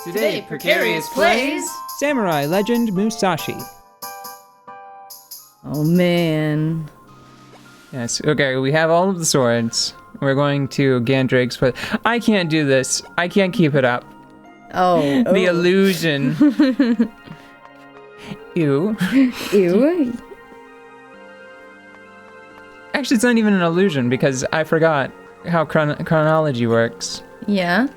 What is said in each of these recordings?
Today, Precarious plays Samurai Legend Musashi. Oh man. Yes, okay, we have all of the swords. We're going to Gandrake's, but I can't do this. I can't keep it up. Oh. The illusion. Ew. Ew. Actually, it's not even an illusion because I forgot how chronology works. Yeah?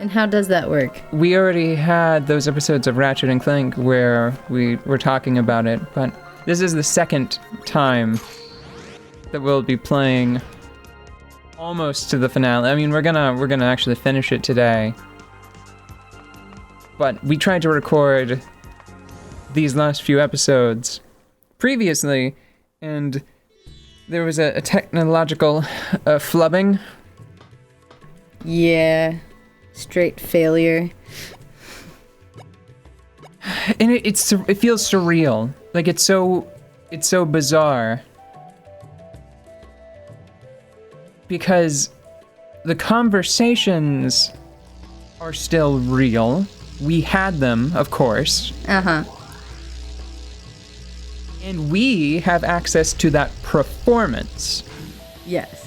And how does that work? We already had those episodes of Ratchet and Clank where we were talking about it, but this is the second time that we'll be playing almost to the finale. I mean, we're gonna actually finish it today. But we tried to record these last few episodes previously, and there was a technological flubbing. Yeah. Straight failure. And it feels surreal. Like it's so bizarre. Because the conversations are still real. We had them, of course. Uh-huh. And we have access to that performance. Yes.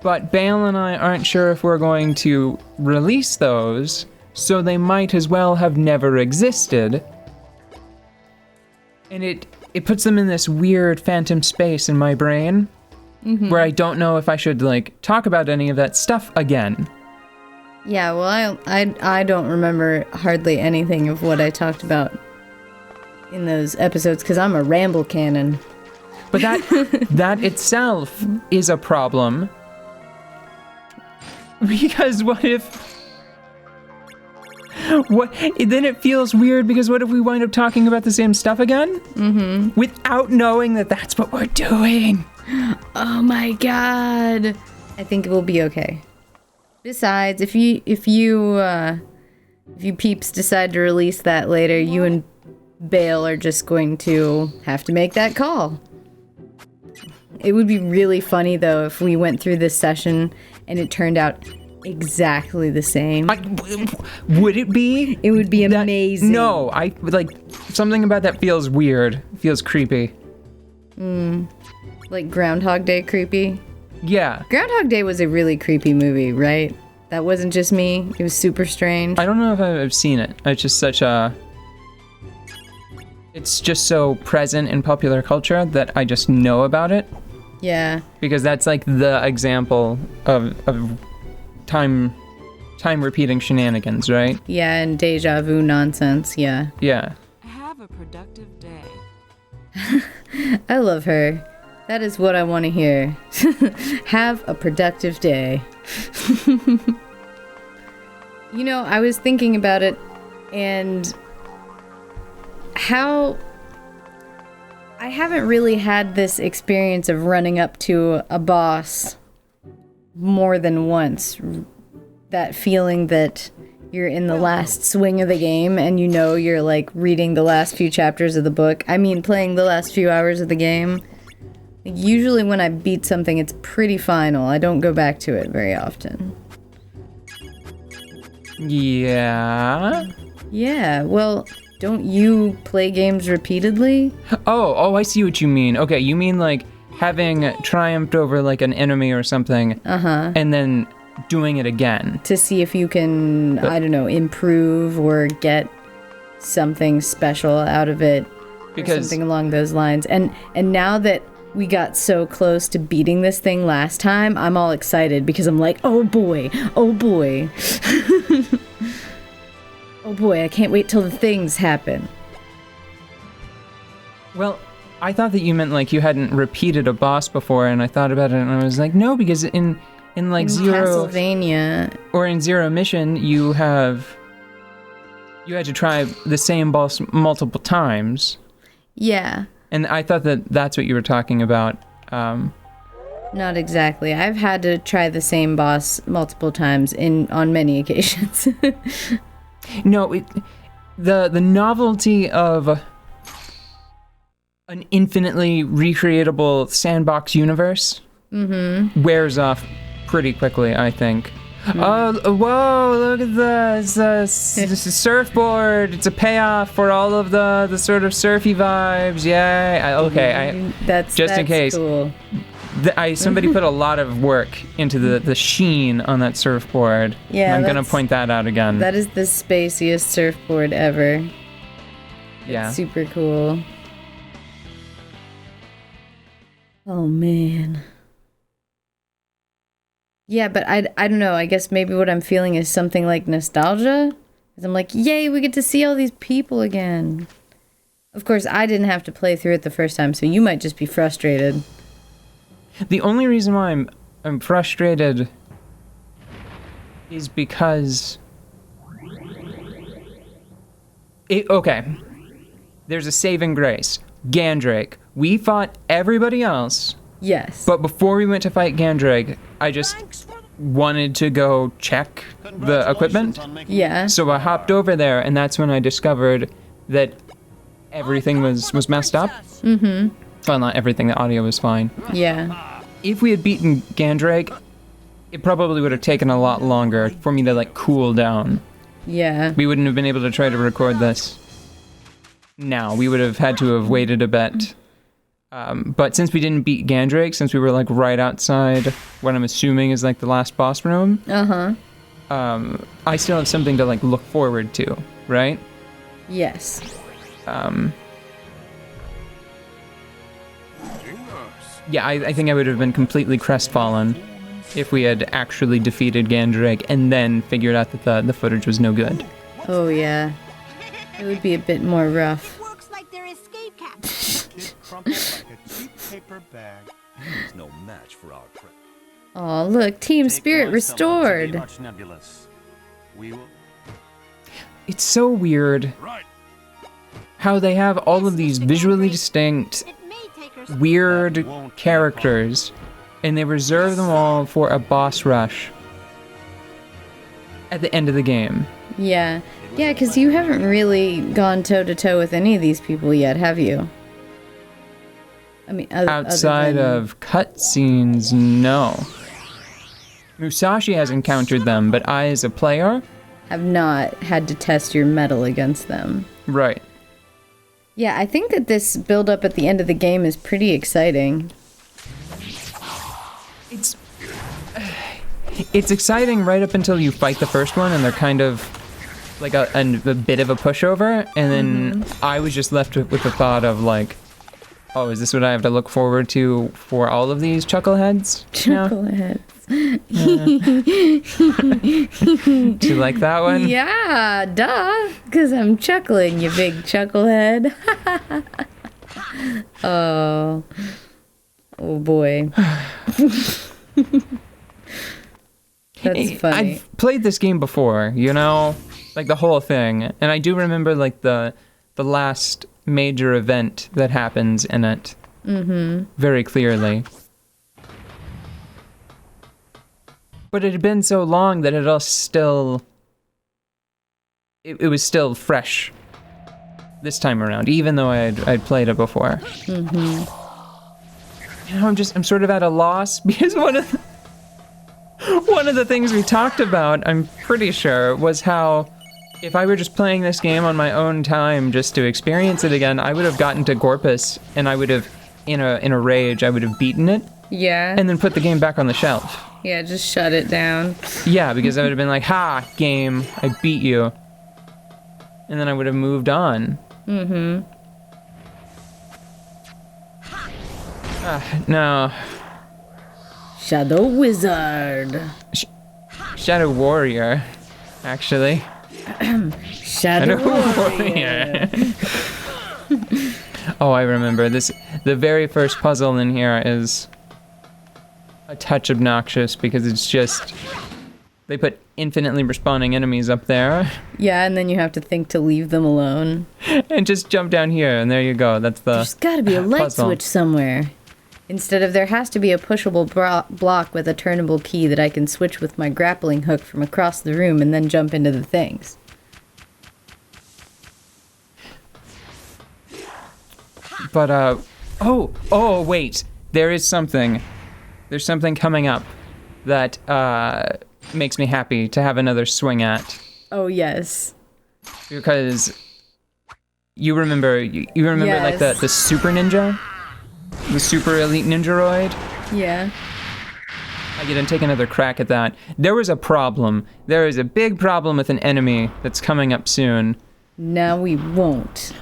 But Bale and I aren't sure if we're going to release those, so they might as well have never existed. And it puts them in this weird phantom space in my brain, where I don't know if I should, like, talk about any of that stuff again. Yeah, well, I don't remember hardly anything of what I talked about in those episodes, because I'm a ramble cannon. But that itself is a problem. Because what then it feels weird, because what if we wind up talking about the same stuff again? Mm-hmm. Without knowing that that's what we're doing. Oh my god. I think it will be okay. Besides, if you peeps decide to release that later, you and Bale are just going to have to make that call. It would be really funny, though, if we went through this session and it turned out exactly the same. Would it be? It would be amazing. No, something about that feels weird. Feels creepy. Like Groundhog Day creepy? Yeah. Groundhog Day was a really creepy movie, right? That wasn't just me. It was super strange. I don't know if I've seen it. It's just it's just so present in popular culture that I just know about it. Yeah. Because that's like the example of time repeating shenanigans, right? Yeah, and deja vu nonsense, yeah. Yeah. Have a productive day. I love her. That is what I want to hear. Have a productive day. You know, I was thinking about it, and how I haven't really had this experience of running up to a boss more than once. That feeling that you're in the last swing of the game and you know you're like reading the last few chapters of the book. I mean, playing the last few hours of the game. Usually when I beat something, it's pretty final. I don't go back to it very often. Yeah. Yeah, well, don't you play games repeatedly? Oh, I see what you mean. Okay, you mean like having triumphed over like an enemy or something, and then doing it again. To see if you can, I don't know, improve or get something special out of it. Because or something along those lines. And now that we got so close to beating this thing last time, I'm all excited because I'm like, oh boy. Oh boy, I can't wait till the things happen. Well, I thought that you meant like you hadn't repeated a boss before, and I thought about it and I was like, no, because in like Zero Castlevania or in Zero Mission, you had to try the same boss multiple times. Yeah. And I thought that that's what you were talking about. Not exactly. I've had to try the same boss multiple times on many occasions. No, the novelty of an infinitely recreatable sandbox universe wears off pretty quickly, I think. Oh, whoa, look at this. This is surfboard. It's a payoff for all of the sort of surfy vibes. Yay. That's in case. Cool. Somebody put a lot of work into the sheen on that surfboard. Yeah, I'm going to point that out again. That is the spaciest surfboard ever. Yeah. It's super cool. Oh, man. Yeah, but I don't know. I guess maybe what I'm feeling is something like nostalgia. Because I'm like, yay, we get to see all these people again. Of course, I didn't have to play through it the first time, so you might just be frustrated. The only reason why I'm frustrated is because... Okay. There's a saving grace. Gandrake. We fought everybody else. Yes. But before we went to fight Gandrake, I just wanted to go check the equipment. Yeah. So I hopped over there, and that's when I discovered that everything was messed up. Mm-hmm. Well, not everything. The audio was fine. Yeah. If we had beaten Gandrake, it probably would have taken a lot longer for me to, like, cool down. Yeah. We wouldn't have been able to try to record this now. We would have had to have waited a bit. But since we didn't beat Gandrake, since we were, like, right outside what I'm assuming is, like, the last boss room, I still have something to, like, look forward to, right? Yes. Yeah, I think I would have been completely crestfallen if we had actually defeated Gandrake and then figured out that the footage was no good. Oh, yeah. It would be a bit more rough. Works like their escape cap. Kid crumpled like a cheap paper bag. He's no match for our trip. Oh, look, Team Spirit restored. Much nebulous. We will. It's so weird how they have all of these visually distinct, It may take her weird characters, and they reserve them all for a boss rush at the end of the game. Yeah. Yeah, because you haven't really gone toe-to-toe with any of these people yet, have you? I mean, Outside of cutscenes, no. Musashi has encountered them, but I, as a player... have not had to test your mettle against them. Right. Yeah, I think that this build-up at the end of the game is pretty exciting. It's exciting right up until you fight the first one, and they're kind of like a bit of a pushover, and then I was just left with the thought of, like, oh, is this what I have to look forward to for all of these chuckleheads? Chuckleheads. Do you like that one? Yeah, duh. Because I'm chuckling, you big chucklehead. Oh. Oh, boy. That's funny. I've played this game before, you know? Like, the whole thing. And I do remember, like, the last major event that happens in it. Very clearly. But it had been so long that it all still... It was still fresh this time around, even though I'd played it before. You know, I'm sort of at a loss, because one of the things we talked about, I'm pretty sure, was how if I were just playing this game on my own time just to experience it again, I would have gotten to Gorpus, and I would have, in a rage, I would have beaten it, Yeah. and then put the game back on the shelf. Yeah, just shut it down. Yeah, because I would have been like, ha, game, I beat you. And then I would have moved on. No. Shadow Wizard. Shadow Warrior, actually. Shadow Warrior. Oh, I remember this. The very first puzzle in here is a touch obnoxious because it's just they put infinitely respawning enemies up there Yeah, and then you have to think to leave them alone. and just jump down here and there you go. That's the There's gotta be a light puzzle. switch somewhere. Instead of there has to be a pushable block with a turnable key that I can switch with my grappling hook from across the room and then jump into the things. But oh wait, there is something. There's something coming up that makes me happy to have another swing at. Oh, yes. Because you remember like Yes. the super ninja? The super elite ninjaroid? Yeah. I get to take another crack at that. There was a problem. There is a big problem with an enemy that's coming up soon. Now we won't.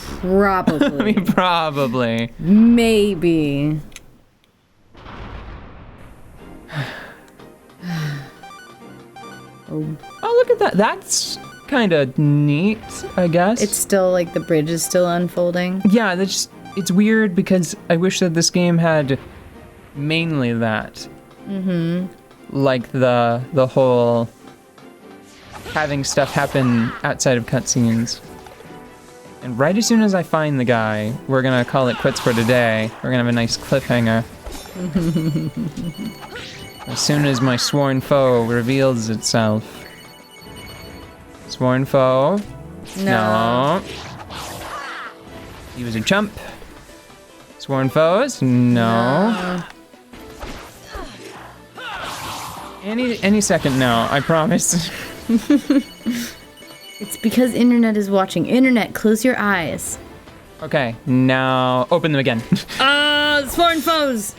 Probably. Probably. Maybe. Oh, look at that. That's kind of neat, I guess. It's still like the bridge is still unfolding. Yeah, it's weird because I wish that this game had mainly that. Mm-hmm. Like the whole having stuff happen outside of cutscenes. And right as soon as I find the guy, we're gonna call it quits for today. We're gonna have a nice cliffhanger. As soon as my sworn foe reveals itself. Sworn foe? No. He was a chump. Sworn foes? No. Any second now, I promise. It's because internet is watching. Internet, close your eyes. Okay, now open them again. Sworn foes!